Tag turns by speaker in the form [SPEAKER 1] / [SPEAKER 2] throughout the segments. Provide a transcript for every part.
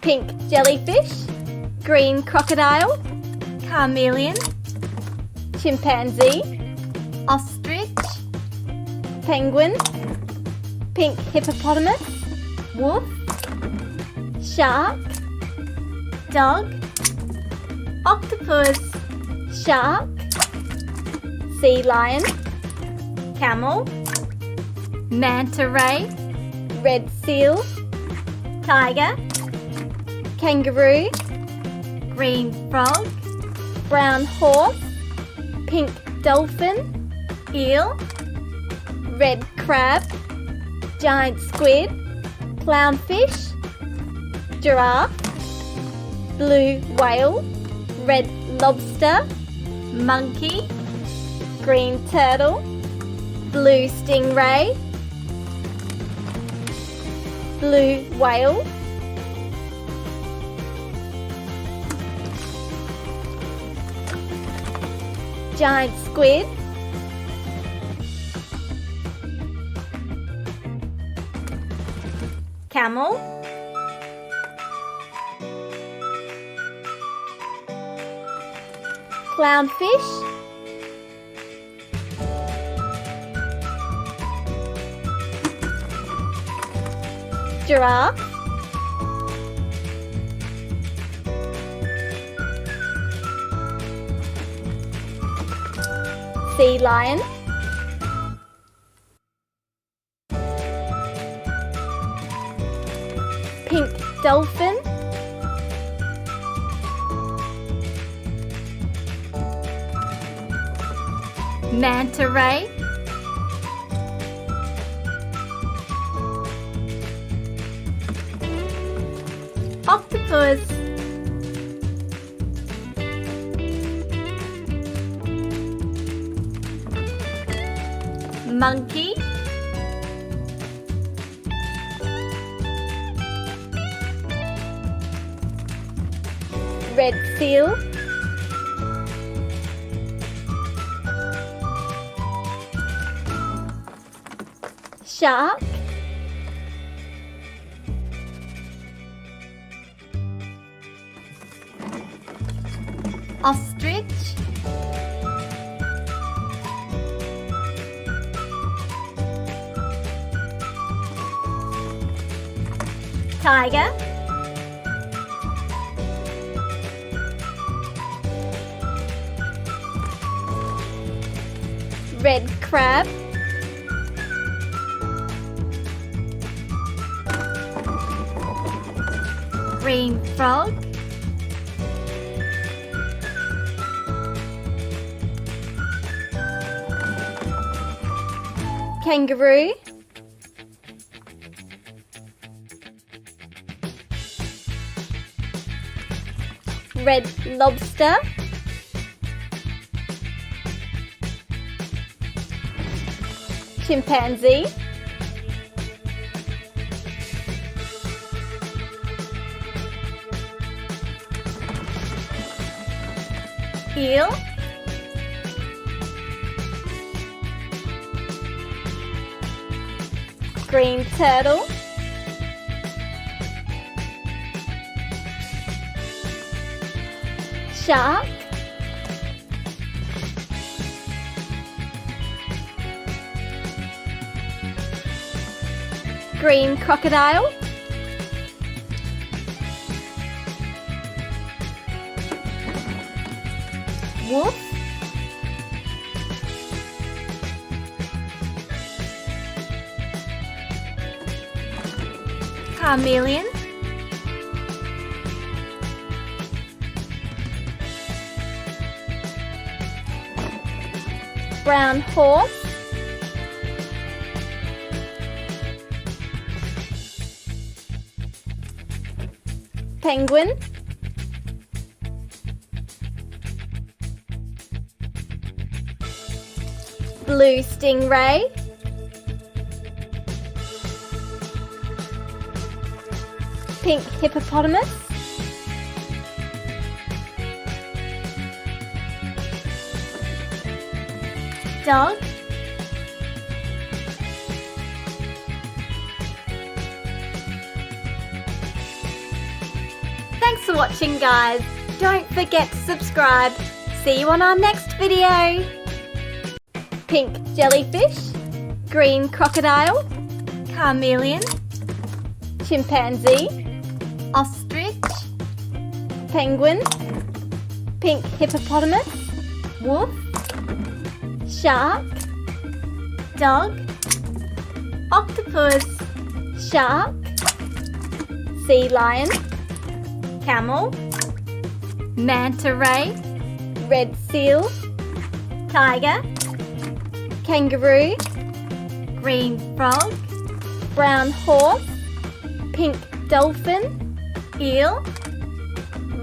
[SPEAKER 1] pink jellyfish, green crocodile,
[SPEAKER 2] chameleon,
[SPEAKER 1] chimpanzee,
[SPEAKER 2] ostrich,
[SPEAKER 1] penguin, pink hippopotamus,
[SPEAKER 2] wolf,
[SPEAKER 1] shark,
[SPEAKER 2] dog, octopus,
[SPEAKER 1] shark, sea lion,
[SPEAKER 2] camel, manta ray,
[SPEAKER 1] red seal,
[SPEAKER 2] tiger,
[SPEAKER 1] kangaroo,
[SPEAKER 2] green frog,
[SPEAKER 1] brown horse, pink dolphin,
[SPEAKER 2] eel,
[SPEAKER 1] red crab, giant squid, clownfish, giraffe, blue whale, red lobster,
[SPEAKER 2] monkey,
[SPEAKER 1] green turtle, blue stingray, blue whale, giant squid,
[SPEAKER 2] camel,
[SPEAKER 1] clownfish, giraffe, sea lion, pink dolphin,
[SPEAKER 2] manta ray, octopus, monkey,
[SPEAKER 1] red seal, shark,
[SPEAKER 2] ostrich, tiger,
[SPEAKER 1] red crab,
[SPEAKER 2] green frog,
[SPEAKER 1] kangaroo, red lobster, chimpanzee,
[SPEAKER 2] eel,
[SPEAKER 1] green turtle, shark, green crocodile,
[SPEAKER 2] wolf, chameleon,
[SPEAKER 1] brown horse, penguin, blue stingray, pink hippopotamus,
[SPEAKER 2] dog, Thanks for watching, guys.
[SPEAKER 1] Don't forget to subscribe. See you on our next video. Pink jellyfish, green crocodile,
[SPEAKER 2] Chameleon,
[SPEAKER 1] chimpanzee,
[SPEAKER 2] ostrich,
[SPEAKER 1] penguin, pink hippopotamus,
[SPEAKER 2] wolf,
[SPEAKER 1] shark,
[SPEAKER 2] dog, octopus,
[SPEAKER 1] shark, sea lion,
[SPEAKER 2] camel, manta ray,
[SPEAKER 1] red seal,
[SPEAKER 2] tiger,
[SPEAKER 1] kangaroo,
[SPEAKER 2] green frog,
[SPEAKER 1] brown horse, pink dolphin,
[SPEAKER 2] eel,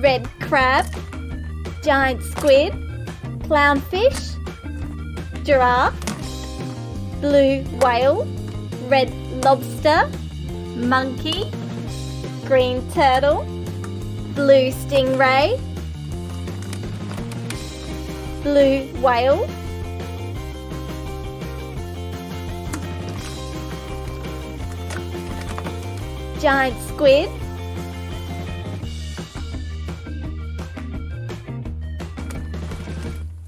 [SPEAKER 1] red crab, giant squid, clownfish, giraffe, blue whale, red lobster,
[SPEAKER 2] monkey,
[SPEAKER 1] green turtle, blue stingray, blue whale, giant squid,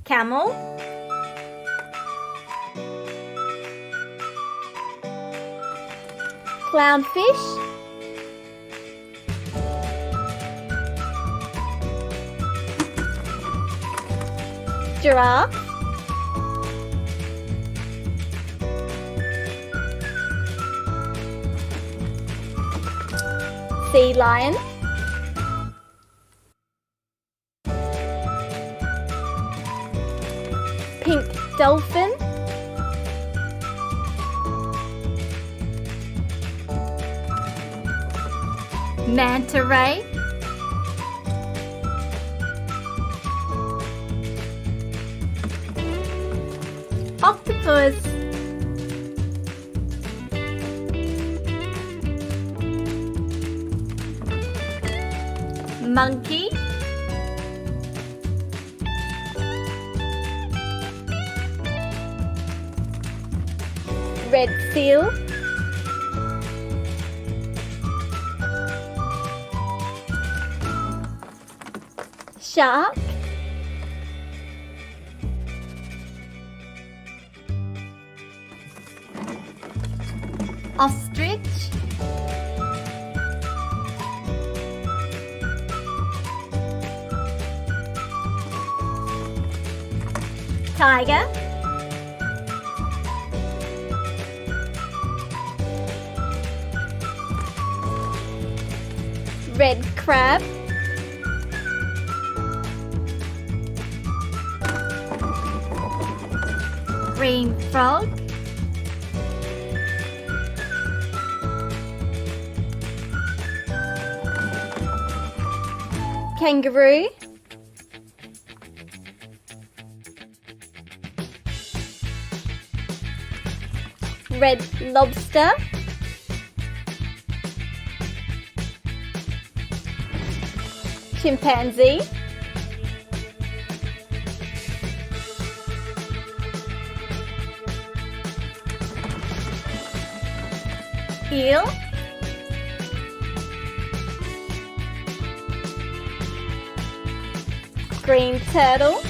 [SPEAKER 2] camel,
[SPEAKER 1] clownfish, giraffe, sea lion, pink dolphin,
[SPEAKER 2] manta ray, octopus, monkey,
[SPEAKER 1] red seal, shark,
[SPEAKER 2] ostrich, tiger,
[SPEAKER 1] red crab,
[SPEAKER 2] green frog,
[SPEAKER 1] kangaroo, red lobster, chimpanzee,
[SPEAKER 2] eel,
[SPEAKER 1] green turtle,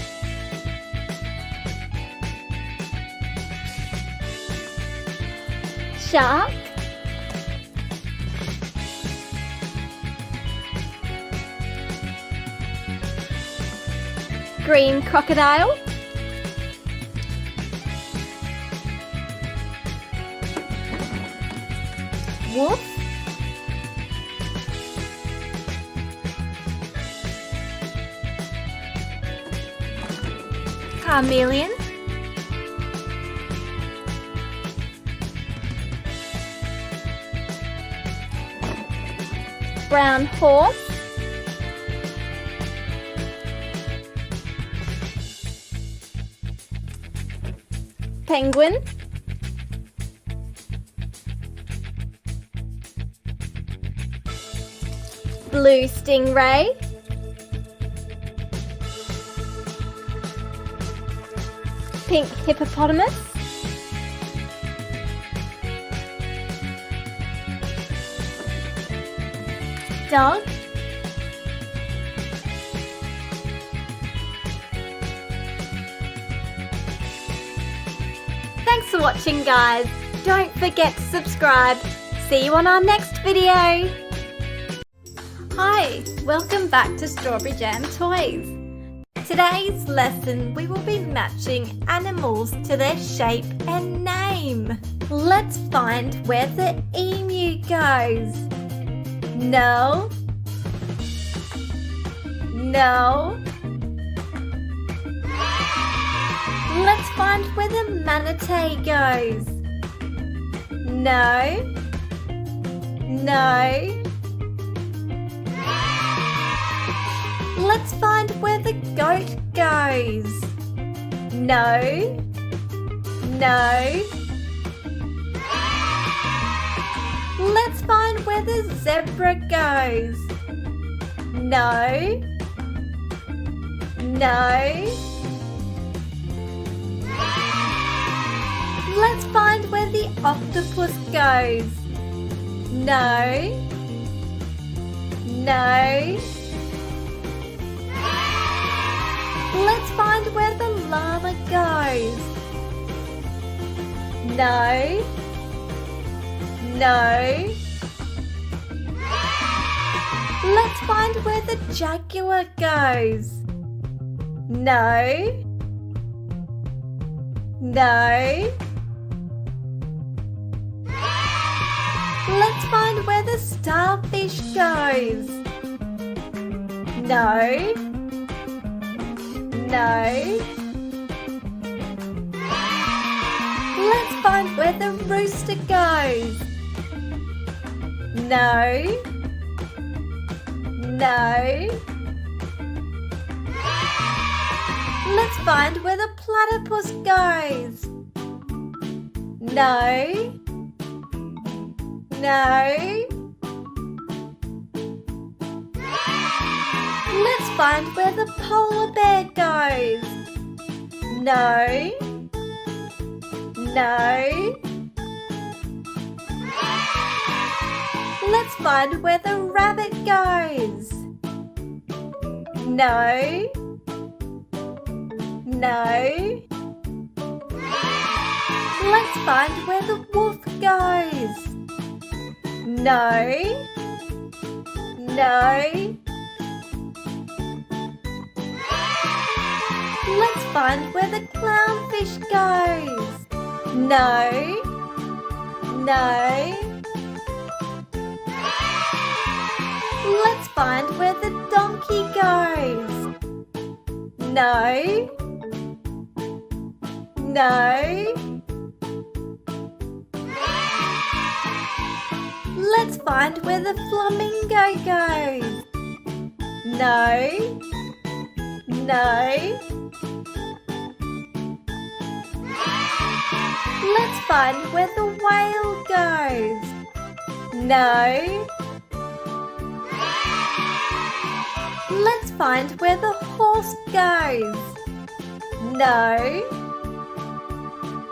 [SPEAKER 1] shark, green crocodile,
[SPEAKER 2] wolf, chameleon,
[SPEAKER 1] brown horse, penguin, blue stingray, pink hippopotamus,
[SPEAKER 2] dog,
[SPEAKER 1] for watching, guys. Don't forget to subscribe. See you on our next video.
[SPEAKER 2] Hi, welcome back to Strawberry Jam Toys. Today's lesson we will be matching animals to their shape and name. Let's find where the emu goes. No. No. Let's find where the manatee goes. No. No. Let's find where the goat goes. No. No. Let's find where the zebra goes. No. No. Let's find where the octopus goes. No. No. Let's find where the llama goes. No. No. Let's find where the jaguar goes. No. No. Let's find where the starfish goes. No. No. Let's find where the rooster goes. No. No. Let's find where the platypus goes. No. No. Let's find where the polar bear goes. No. No. Let's find where the rabbit goes. No. No. Let's find where the wolf goes. No. No. Let's find where the clownfish goes. No. No. Let's find where the donkey goes. No. No. Let's find where the flamingo goes. No. No. Let's find where the whale goes. No. Let's find where the horse goes. No.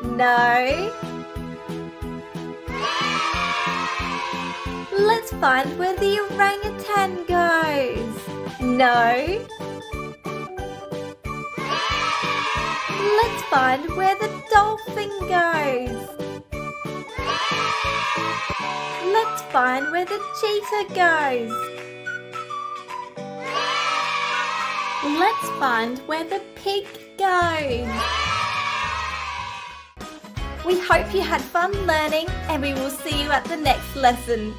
[SPEAKER 2] No. Let's find where the orangutan goes. No. Let's find where the dolphin goes. Let's find where the cheetah goes. Let's find where the pig goes. We hope you had fun learning, and we will see you at the next lesson.